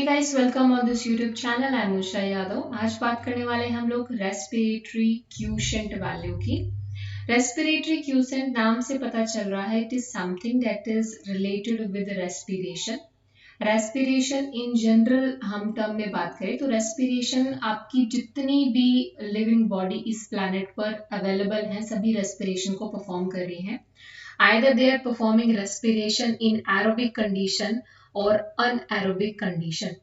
Guys, welcome on this YouTube channel. I am Usha Yadav. आज बात करने वाले हैं हम लोग रेस्पिरेटरी क्यूशेंट वैल्यू की। रेस्पिरेटरी क्यूशेंट नाम से पता चल रहा है it is something that is related with respiration. Respiration in general हम टर्म में बात करें तो रेस्पिरेशन आपकी जितनी भी लिविंग बॉडी इस प्लैनेट पर अवेलेबल हैं सभी रेस्पिरेशन को परफॉर्म कर रही हैं। Either they are performing respiration in aerobic condition or anaerobic condition.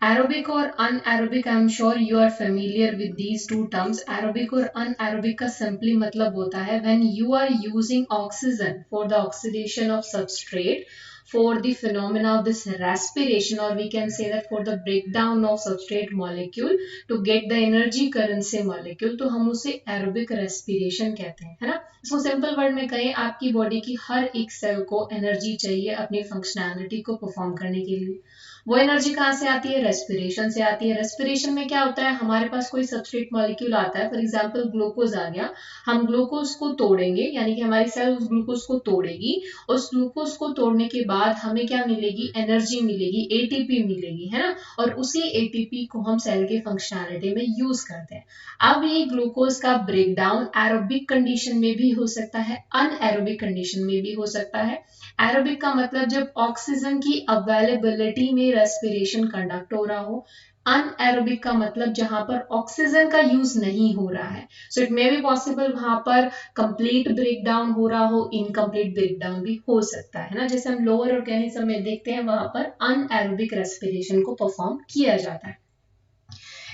Aerobic और anaerobic, I'm sure you are familiar with these two terms. Aerobic और anaerobic का simply मतलब होता है when you are using oxygen for the oxidation of substrate, for the phenomena of this respiration, or we can say that for the breakdown of substrate molecule to get the energy currency molecule, तो हम उसे aerobic respiration कहते हैं, है ना। इसको simple word में कहें, आपकी बॉडी की हर एक सेल को एनर्जी चाहिए अपनी फंक्शनैलिटी को परफॉर्म करने के लिए। वो एनर्जी कहाँ से आती है? रेस्पिरेशन से आती है। रेस्पिरेशन में क्या होता है, हमारे पास कोई सबस्ट्रेट मॉलिक्यूल आता है, फॉर एग्जांपल ग्लूकोज आ गया, हम ग्लूकोज को तोड़ेंगे, यानी कि हमारी सेल उस ग्लूकोज को तोड़ेगी। उस ग्लूकोज को तोड़ने के बाद हमें क्या मिलेगी? एनर्जी मिलेगी, एटीपी मिलेगी, है ना। और उसी एटीपी को हम सेल के फंक्शनैलिटी में यूज करते हैं। अब ये ग्लूकोज का ब्रेकडाउन एरोबिक कंडीशन में भी हो सकता है, अनएरोबिक कंडीशन में भी हो सकता है। एरोबिक का मतलब जब ऑक्सीजन की अवेलेबिलिटी में रेस्पिरेशन कंडक्ट हो रहा हो। अनएरोबिक का मतलब जहां पर ऑक्सीजन का यूज नहीं हो रहा है। So it may be possible वहां पर कंप्लीट ब्रेकडाउन हो रहा हो, इनकम्प्लीट ब्रेकडाउन भी हो सकता है ना। जैसे हम लोअर ऑर्गेनिज्म में देखते हैं, वहां पर अनएरोबिक रेस्पिरेशन को परफॉर्म किया जाता है।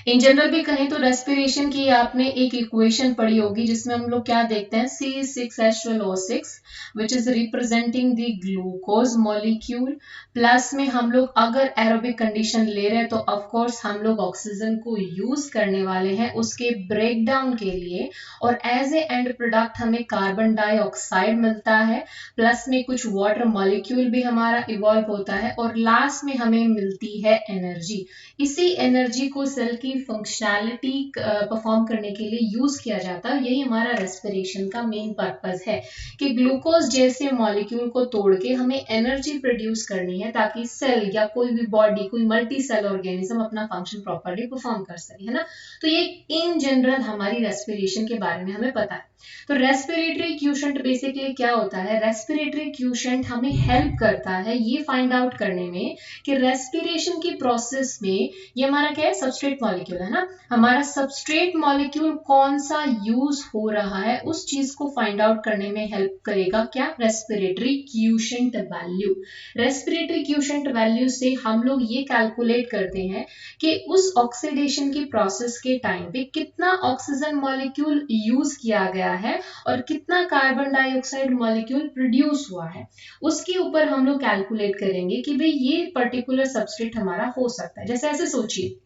इन जनरल भी कहें तो रेस्पिरेशन की आपने एक इक्वेशन पढ़ी होगी जिसमें हम लोग क्या देखते हैं, C6H12O6 which is representing the glucose molecule. Plus में हम लोग अगर एरोबिक कंडीशन ले रहे हैं तो ऑफ कोर्स हम लोग ऑक्सीजन को यूज करने वाले हैं उसके ब्रेकडाउन के लिए, और एज ए एंड प्रोडक्ट हमें कार्बन डाइऑक्साइड मिलता है, प्लस में कुछ वाटर मॉलिक्यूल भी हमारा इवॉल्व होता है, और लास्ट में हमें मिलती है एनर्जी। इसी एनर्जी को सेल की फंक्शनैलिटी परफॉर्म करने के लिए यूज किया जाता है। यही हमारा रेस्पिरेशन का मेन पर्पस है कि ग्लूकोज जैसे मॉलिक्यूल को तोड़ के हमें एनर्जी प्रोड्यूस करनी है ताकि सेल या कोई भी बॉडी, कोई मल्टी सेल ऑर्गेनिज्म अपना फंक्शन प्रॉपर्ली परफॉर्म कर सके, है ना। तो ये इन जनरल हमारी रेस्पिरेशन के बारे में हमें पता है। तो रेस्पिरेटरी क्यूशेंट बेसिकली क्या होता है? रेस्पिरेटरी क्यूशेंट हमें हेल्प करता है ये फाइंड आउट करने में कि रेस्पिरेशन की प्रोसेस में ये हमारा क्या है, सबस्ट्रेट मॉलिक्यूल है ना। हमारा सबस्ट्रेट मॉलिक्यूल कौन सा यूज हो रहा है उस चीज को फाइंड आउट करने में हेल्प करेगा क्या? Respiratory quotient value. Respiratory quotient value से हम लोग ये कैलकुलेट करते हैं कि उस ऑक्सीडेशन की प्रोसेस के टाइम पे कितना ऑक्सीजन मॉलिक्यूल यूज किया गया है और कितना कार्बन डाइऑक्साइड मॉलिक्यूल प्रोड्यूस हुआ है। उसके ऊपर हम लोग कैलकुलेट करेंगे कि भाई ये पर्टिकुलर सबस्ट्रेट हमारा हो सकता है। जैसे ऐसे सोचिए,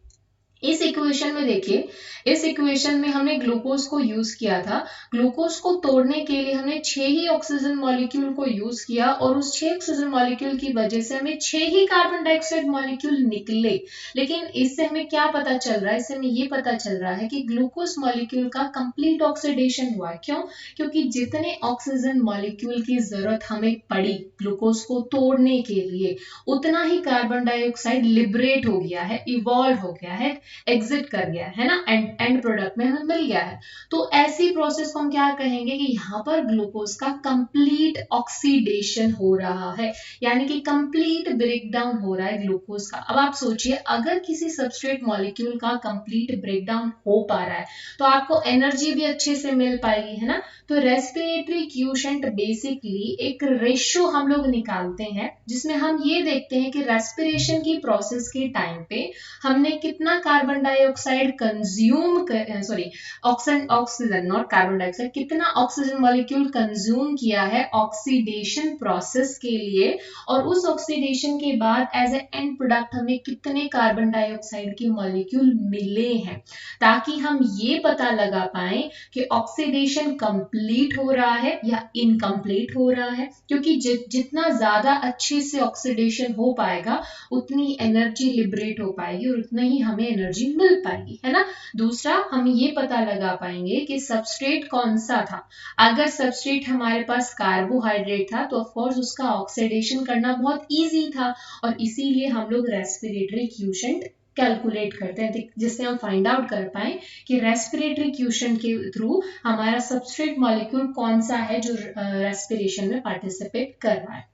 इस इक्वेशन में देखिए, इस इक्वेशन में हमने ग्लूकोज को यूज किया था। ग्लूकोज को तोड़ने के लिए हमने 6 ही ऑक्सीजन मॉलिक्यूल को यूज किया, और उस 6 ऑक्सीजन मॉलिक्यूल की वजह से हमें 6 ही कार्बन डाइऑक्साइड मॉलिक्यूल निकले। लेकिन इससे हमें क्या पता चल रहा है? इससे हमें ये पता चल रहा है कि ग्लूकोज मॉलिक्यूल का कंप्लीट ऑक्सीडेशन हुआ है। क्यों? क्योंकि जितने ऑक्सीजन मॉलिक्यूल की जरूरत हमें पड़ी ग्लूकोज को तोड़ने के लिए, उतना ही कार्बन डाइऑक्साइड लिबरेट हो गया है, इवॉल्व हो गया है, एग्जिट कर गया है ना, एंड प्रोडक्ट में हमें मिल गया है। तो ऐसी प्रोसेस को हम क्या कहेंगे कि यहाँ पर ग्लूकोज का कंप्लीट ऑक्सीडेशन हो रहा है, यानी कि कंप्लीट ब्रेकडाउन हो रहा है ग्लूकोज का। अब आप सोचिए, अगर किसी सबस्ट्रेट मॉलिक्यूल का कंप्लीट ब्रेकडाउन हो पा रहा है तो आपको एनर्जी भी अच्छे से मिल पाएगी, है ना। तो रेस्पिरेटरी क्यूशेंट बेसिकली एक रेशियो हम लोग निकालते हैं जिसमें हम ये देखते हैं कि रेस्पिरेशन की प्रोसेस के टाइम पे हमने कितना carbon dioxide consume oxygen not carbon dioxide, कितना ऑक्सीजन मॉलिक्यूल कंज्यूम किया है ऑक्सीडेशन प्रोसेस के लिए, और उस ऑक्सीडेशन के बाद एज ए एंड प्रोडक्ट हमें कितने कार्बन डाइऑक्साइड के मॉलिक्यूल मिले हैं, ताकि हम ये पता लगा पाए कि ऑक्सीडेशन कंप्लीट हो रहा है या इनकम्प्लीट हो रहा है। क्योंकि जितना ज्यादा अच्छे से ऑक्सीडेशन हो पाएगा उतनी एनर्जी लिबरेट हो पाएगी और उतना ही हमें एनर्जी एनर्जी मिल पाएगी, है ना। दूसरा, हम ये पता लगा पाएंगे कि सबस्ट्रेट कौन सा था। अगर सबस्ट्रेट हमारे पास कार्बोहाइड्रेट था तो ऑफ कोर्स उसका ऑक्सीडेशन करना बहुत इजी था, और इसीलिए हम लोग रेस्पिरेटरी क्यूशेंट कैलकुलेट करते हैं, जिससे हम फाइंड आउट कर पाए कि रेस्पिरेटरी क्यूशेंट के थ्रू हमारा सबस्ट्रेट मॉलिक्यूल कौन सा है जो रेस्पिरेशन में पार्टिसिपेट कर रहा है।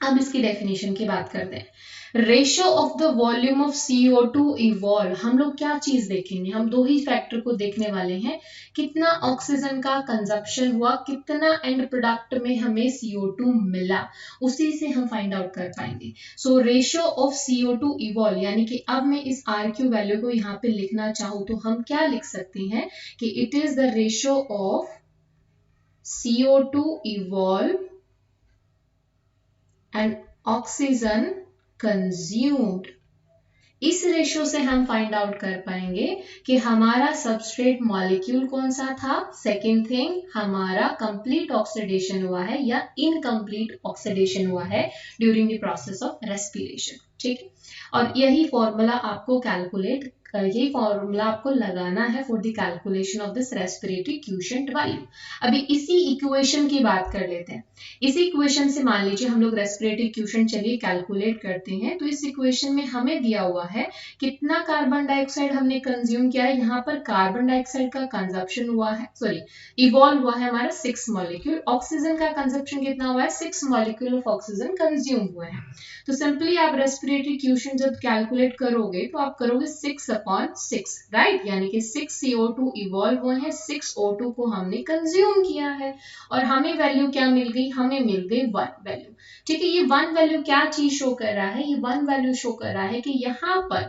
अब इसकी डेफिनेशन की बात करते हैं। Ratio of the volume of CO2 evolve, हम लोग क्या चीज देखेंगे, हम दो ही फैक्टर को देखने वाले हैं, कितना ऑक्सीजन का कंजप्शन हुआ, कितना एंड प्रोडक्ट में हमें CO2 मिला, उसी से हम फाइंड आउट कर पाएंगे। So ratio of CO2 evolve, यानी कि अब मैं इस RQ वैल्यू को यहाँ पे लिखना चाहूँ तो हम क्या लिख सकते हैं कि it is the ratio of CO2 evolve and oxygen consumed. इस रेशियो से हम फाइंड आउट कर पाएंगे कि हमारा सबस्ट्रेट मॉलिक्यूल कौन सा था। सेकेंड थिंग, हमारा कंप्लीट ऑक्सीडेशन हुआ है या इनकम्प्लीट ऑक्सीडेशन हुआ है during the process of respiration, ठीक है। और यही फॉर्मूला आपको यही फॉर्मूला आपको लगाना है for the calculation of this respiratory quotient value. अभी इसी इक्वेशन की बात कर लेते हैं। इसी इक्वेशन से मान लीजिए हम लोग रेस्पिरेटरी क्यूशेंट चलिए कैलकुलेट करते हैं। तो इस इक्वेशन में हमें दिया हुआ है कितना कार्बन डाइऑक्साइड हमने कंज्यूम किया है। यहाँ पर कार्बन डाइऑक्साइड का कंजप्शन हुआ है, इवॉल्व हुआ है हमारा 6 मॉलिक्यूल। ऑक्सीजन का कंजप्शन कितना हुआ है, 6 मॉलिक्यूल ऑफ ऑक्सीजन कंज्यूम हुए हैं। तो सिंपली आप रेस्पिरेटरी क्यूशेंट जब कैलकुलेट करोगे तो आप करोगे 6/6, राइट, यानी कि 6 CO2 इवॉल्व हुए हैं, 6 O2 को हमने कंज्यूम किया है, और हमें वैल्यू क्या मिल गई, हमें मिल गई 1 वैल्यू, ठीक है। ये 1 वैल्यू क्या चीज शो कर रहा है, ये 1 वैल्यू शो कर रहा है कि यहाँ पर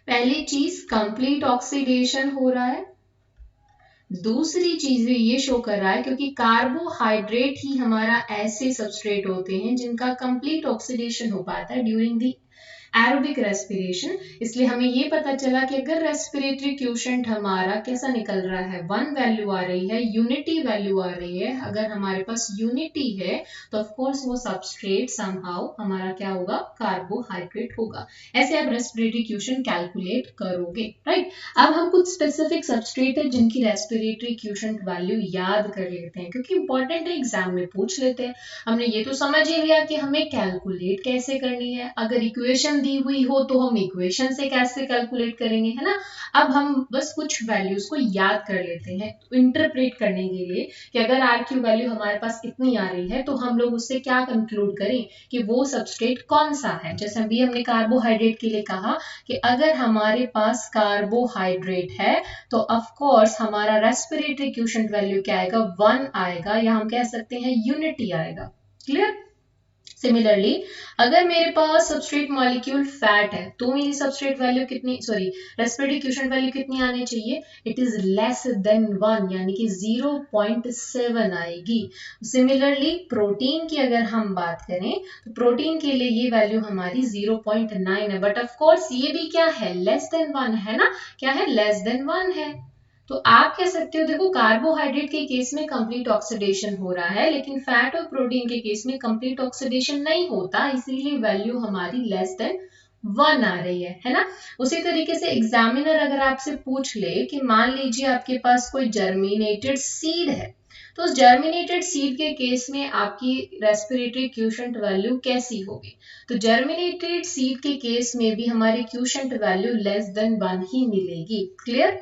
पहली चीज कंप्लीट ऑक्सीडेशन हो रहा है, दूसरी चीज ये शो कर रहा है क्योंकि कार्बोहाइड्रेट ही हमारा ऐसे सबस्ट्रेट होते हैं जिनका कंप्लीट ऑक्सीडेशन हो पाता है ड्यूरिंग द एरोबिक रेस्पिरेशन। इसलिए हमें ये पता चला कि अगर रेस्पिरेटरी क्यूशेंट हमारा कैसा निकल रहा है, 1 वैल्यू आ रही है, यूनिटी वैल्यू आ रही है। अगर हमारे पास यूनिटी है तो ऑफ कोर्स वो सबस्ट्रेट समहाउ हमारा क्या होगा, कार्बोहाइड्रेट होगा। ऐसे आप रेस्पिरेटरी क्यूशेंट कैलकुलेट करोगे, राइट। अब हम कुछ स्पेसिफिक सबस्ट्रेट है जिनकी रेस्पिरेटरी क्यूशेंट वैल्यू याद कर लेते हैं, क्योंकि इंपॉर्टेंट है, एग्जाम में पूछ लेते हैं। हमने ये तो समझ ही लिया कि हमें कैलकुलेट कैसे करनी है। अगर इक्वेशन दी हुई हो तो हम इक्वेशन से कैसे कैलकुलेट करेंगे, है ना। अब हम बस कुछ वैल्यूज को याद कर लेते हैं इंटरप्रेट करने के लिए कि अगर RQ वैल्यू हमारे पास इतनी आ रही है तो हम लोग उससे क्या कंक्लूड करें कि वो सबस्ट्रेट कौन सा है। जैसे अभी हमने कार्बोहाइड्रेट के लिए कहा कि अगर हमारे पास कार्बोहाइड्रेट है तो ऑफ कोर्स हमारा रेस्पिरेटरी क्यूशेंट वैल्यू क्या आएगा, 1 आएगा, या हम कह सकते हैं यूनिटी आएगा। क्लियर। सिमिलरली अगर मेरे पास सबस्ट्रेट मॉलिक्यूल फैट है तो मेरी सबस्ट्रेट वैल्यू कितनी, रेस्पिरेटरी क्यूशेंट वैल्यू कितनी आनी चाहिए, इट इज लेस देन 1, यानी कि 0.7 आएगी। सिमिलरली प्रोटीन की अगर हम बात करें तो प्रोटीन के लिए ये वैल्यू हमारी 0.9 है, बट ऑफ कोर्स ये भी क्या है, लेस देन 1 है ना, क्या है, लेस देन 1 है। तो आप कह सकते हो, देखो कार्बोहाइड्रेट के केस में कंप्लीट ऑक्सीडेशन हो रहा है, लेकिन फैट और प्रोटीन के केस में कंप्लीट ऑक्सीडेशन नहीं होता, इसीलिए वैल्यू हमारी लेस देन 1 आ रही है ना। उसी तरीके से एग्जामिनर अगर आपसे पूछ ले कि मान लीजिए आपके पास कोई जर्मिनेटेड सीड है, तो उस जर्मिनेटेड सीड के केस में आपकी रेस्पिरेटरी क्यूशेंट वैल्यू कैसी होगी, तो जर्मिनेटेड सीड के केस में भी हमारी क्यूशेंट वैल्यू लेस देन 1 ही मिलेगी। क्लियर।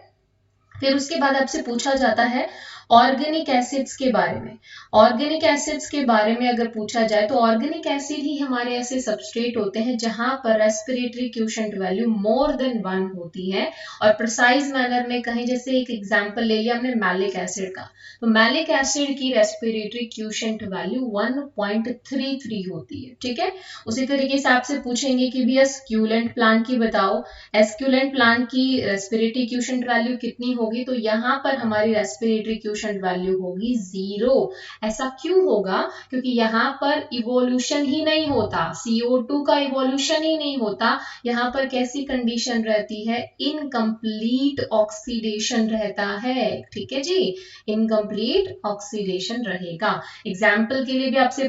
फिर उसके बाद आपसे पूछा जाता है ऑर्गेनिक एसिड्स के बारे में। ऑर्गेनिक एसिड्स के बारे में अगर पूछा जाए तो ऑर्गेनिक एसिड ही हमारे ऐसे सबस्ट्रेट होते हैं जहां पर respiratory quotient value more than 1 होती है। और प्रिसाइज मैनर में कहें, जैसे एक एग्जांपल ले लिया हमने मैलिक एसिड का, तो मैलिक एसिड की रेस्पिरेटरी क्यूशेंट वैल्यू 1.33 होती है, ठीक है। उसी तरीके से आपसे पूछेंगे कि भैया एस्क्यूलेंट प्लांट की बताओ, एस्क्यूलेंट प्लांट की रेस्पिरेटरी क्यूशेंट वैल्यू कितनी होगी, तो यहाँ पर हमारी रेस्पिरेटरी क्यूशेंट वैल्यू होगी 0। ऐसा क्यों होगा? क्योंकि यहाँ पर इवोल्यूशन ही नहीं होता, CO2 का इवोल्यूशन ही नहीं होता। यहाँ पर कैसी कंडीशन रहती है? इनकम्प्लीट ऑक्सीडेशन रहता है। ठीक है जी, इनकम्प्लीट ऑक्सीडेशन रहेगा। एग्जाम्पल के लिए भी आपसे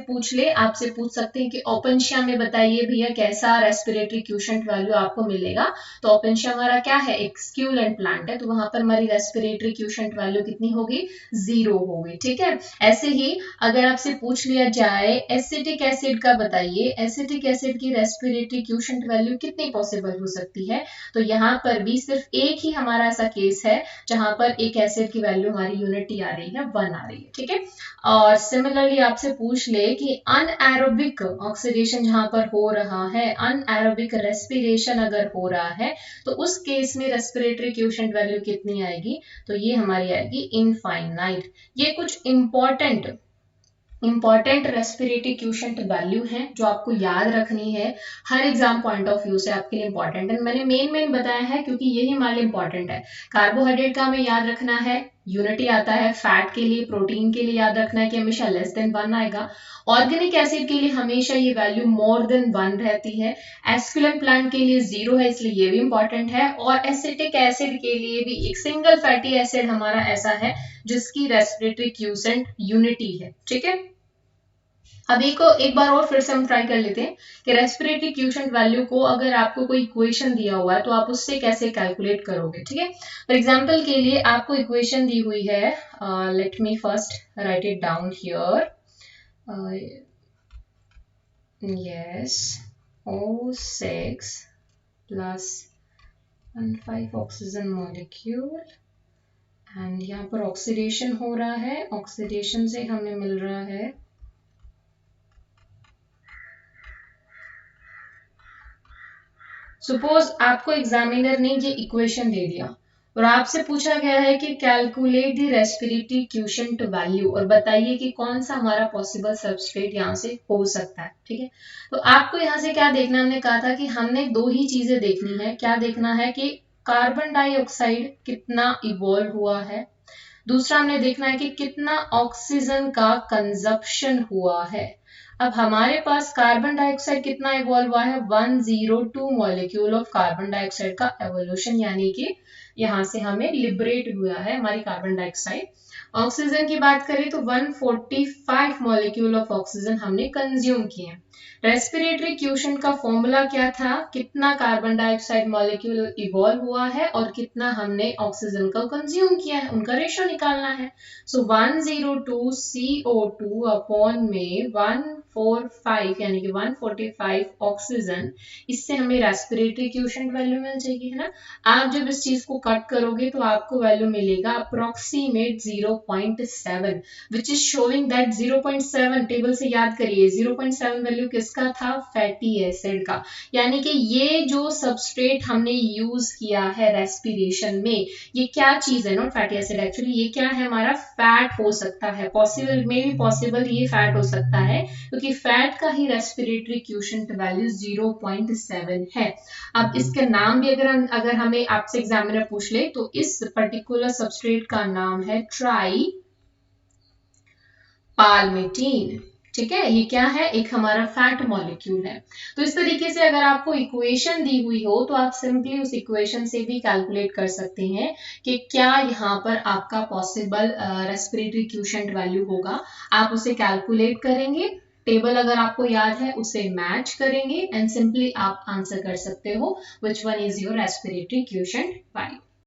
पूछ सकते हैं कि ओपेनशिया में बताइए भैया कैसा रेस्पिरेटरी क्यूशेंट वैल्यू आपको मिलेगा। तो ओपेनशिया हमारा क्या है? एक स्क्यूलेंट प्लांट है, तो वहां पर हमारी रेस्पिरेटरी क्यूशेंट वैल्यू कितनी होगी? 0 होगी। ठीक है, ऐसे ही अगर आपसे पूछ लिया जाए एसिटिक एसिड का बताइए, एसिटिक एसिड की रेस्पिरेटरी क्यूशेंट वैल्यू कितनी पॉसिबल हो सकती है? तो यहाँ पर भी सिर्फ एक ही हमारा ऐसा केस है जहां पर एक एसिड की वैल्यू हमारी यूनिटी आ रही है, 1 आ रही है। ठीक है, और सिमिलरली आपसे पूछ ले कि अनएरोबिक ऑक्सीडेशन जहां पर हो रहा है, अनएरोबिक रेस्पिरेशन अगर हो रहा है, तो उस केस में रेस्पिरेटरी क्यूशेंट वैल्यू कितनी आएगी? तो ये हमारी आएगी इनफाइनाइट। ये कुछ इंपॉर्टेंट रेस्पिरेटरी क्यूशेंट वैल्यू है जो आपको याद रखनी है, हर एग्जाम पॉइंट ऑफ व्यू से आपके लिए इंपॉर्टेंट है। मैंने मेन बताया है क्योंकि यही हमारे लिए इंपॉर्टेंट है। कार्बोहाइड्रेट का हमें याद रखना है, यूनिटी आता है। फैट के लिए, प्रोटीन के लिए याद रखना है कि हमेशा लेस देन 1 आएगा। ऑर्गेनिक एसिड के लिए हमेशा ये वैल्यू मोर देन 1 रहती है। एस्कुलेंट प्लांट के लिए 0 है, इसलिए ये भी इंपॉर्टेंट है। और एसिटिक एसिड के लिए भी एक सिंगल फैटी एसिड हमारा ऐसा है जिसकी रेस्पिरेटरी क्यूशेंट यूनिटी है। ठीक है, अभी को एक बार और फिर से हम ट्राई कर लेते हैं कि रेस्पिरेटरी क्यूशेंट वैल्यू को अगर आपको कोई इक्वेशन दिया हुआ है तो आप उससे कैसे कैलकुलेट करोगे। ठीक है, फॉर एग्जांपल के लिए आपको इक्वेशन दी हुई है, let me first right it down here. Yes, O6 plus 1,5 oxygen molecule, and यहाँ पर ऑक्सीडेशन हो रहा है। ऑक्सीडेशन से हमें मिल रहा है सपोज आपको एग्जामिनर ने ये इक्वेशन दे दिया और आपसे पूछा गया है कि calculate the respiratory quotient value और बताइए कि कौन सा हमारा पॉसिबल सबस्ट्रेट यहाँ से हो सकता है। ठीक है, तो आपको यहाँ से क्या देखना, हमने कहा था कि हमने 2 ही चीजें देखनी है। क्या देखना है कि कार्बन डाइऑक्साइड कितना इवॉल्व हुआ है, दूसरा हमने देखना है कि कितना ऑक्सीजन का कंजप्शन हुआ है। अब हमारे पास कार्बन डाइऑक्साइड कितना इवॉल्व हुआ है? 102 मॉलिक्यूल ऑफ कार्बन डाइऑक्साइड का एवोल्यूशन, यानी कि यहाँ से हमें लिबरेट हुआ है हमारी कार्बन डाइऑक्साइड। ऑक्सीजन की बात करें तो 145 मॉलिक्यूल ऑफ ऑक्सीजन हमने कंज्यूम किए। रेस्पिरेटरी क्यूशेंट का फॉर्मूला क्या था? कितना कार्बन डाइऑक्साइड मॉलिक्यूल इवॉल्व हुआ है और कितना हमने ऑक्सीजन का कंज्यूम किया है, उनका रेशियो निकालना है। सो 102 CO2 अपॉन में 145 यानी कि 145 ऑक्सीजन, इससे हमें रेस्पिरेटरी क्यूशेंट वैल्यू मिल जाएगी, है ना। आप जब इस चीज को कट करोगे तो आपको वैल्यू मिलेगा approximate 0.7, which is showing that 0.7, table से याद करिए 0.7 वैल्यू किसका था? फैटी एसिड का। यानी कि ये जो सबस्ट्रेट हमने यूज किया है रेस्पिरेशन में, ये क्या चीज है? नॉट फैटी एसिड, एक्चुअली ये क्या है? हमारा फैट हो सकता है, पॉसिबल में भी पॉसिबल ये फैट हो सकता है क्योंकि फैट का ही रेस्पिरेटरी क्यूशेंट वैल्यू 0.7 है। अब इसका नाम भी अगर हमें आपसे एग्जामिनर पूछ ले तो इस पर्टिकुलर सबस्ट्रेट का नाम है ट्राई पाल्मिटीन। ठीक है, ये क्या है? एक हमारा फैट मॉलिक्यूल है। तो इस तरीके से अगर आपको इक्वेशन दी हुई हो तो आप सिंपली उस इक्वेशन से भी कैलकुलेट कर सकते हैं कि क्या यहाँ पर आपका पॉसिबल रेस्पिरेटरी क्यूशेंट वैल्यू होगा। आप उसे कैलकुलेट करेंगे, टेबल अगर आपको याद है उसे मैच करेंगे एंड सिंपली आप आंसर कर सकते हो which one is your respiratory quotient value.